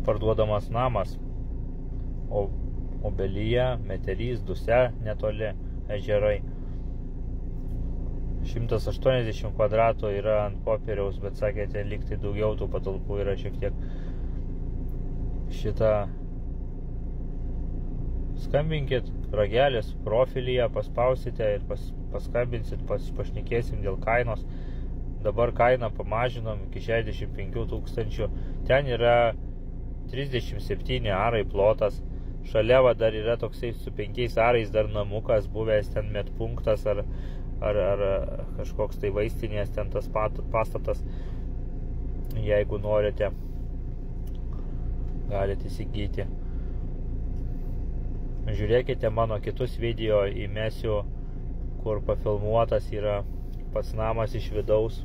parduodamas namas Obelyje, Metelys, Duse, netoli ežerai. 180 kvadratų yra ant popieriaus, bet sakėte, lyg tai daugiau tų patalpų yra šiek tiek. Šitą skambinkit, ragelis profilyje paspausite ir paskambinsit, pašnekėsim dėl kainos. Dabar kainą pamažinom iki 65 000. Ten yra 37 arai plotas. Šalia dar yra toksai su 5 arais dar namukas buvęs, ten medpunktas ar kažkoks tai vaistinės ten tas pastatas. Jeigu norite, galite įsigyti. Žiūrėkite mano kitus video, įmesiu, kur pafilmuotas yra pats namas iš vidaus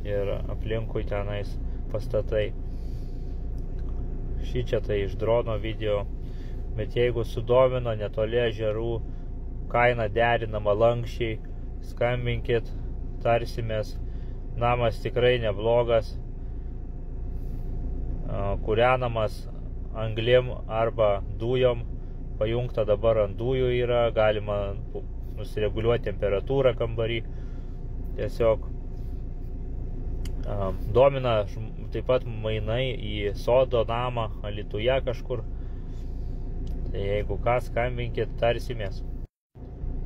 ir aplinkui tenais pastatai. Šičia tai iš drono video. Bet jeigu sudomino netoli ežerų, kaina derinama lankščiai, skambinkit, tarsimės. Namas tikrai neblogas, kūrenamas anglim arba dujom, pajungta dabar ant dujų yra, galima nusireguliuoti temperatūrą kambarį. Tiesiog domina taip pat mainai į sodo namą Alytuje kažkur. Tai jeigu ką, skambinkit, tarsimės.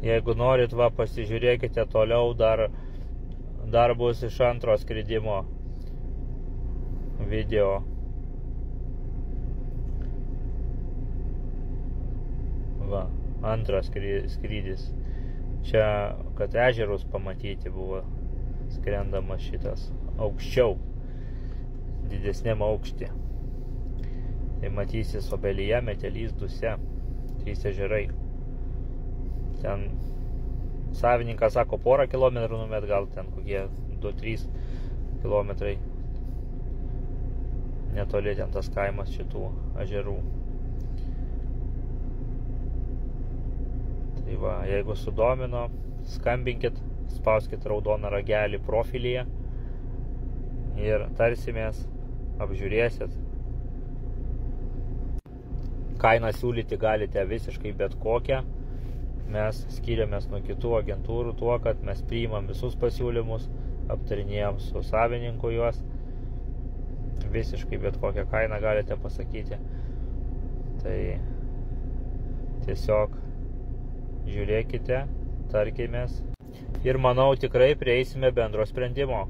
Jeigu norit, pasižiūrėkite toliau, dar bus iš antro skridimo video. Antras skrydis. Čia, kad ežerus pamatyti, buvo skrendamas šitas aukščiau, didesniam aukštį. Tai matysis Obelyje, Metelys, Duse, 3 ežerai. Ten savininkas sako porą kilometrų numet, gal ten kokie 2-3 kilometrai. Netoli ten tas kaimas šitų ežerų. Tai jeigu sudomino, skambinkit, spauskit raudoną ragelį profilyje ir tarsimės, apžiūrėsit. Kainą siūlyti galite visiškai bet kokią. Mes skiriamės nuo kitų agentūrų tuo, kad mes priimam visus pasiūlymus, aptarinėjom su savininku juos. Visiškai bet kokią kainą galite pasakyti. Tai tiesiog žiūrėkite, tarkimės. Ir manau, tikrai prieisime bendro sprendimo.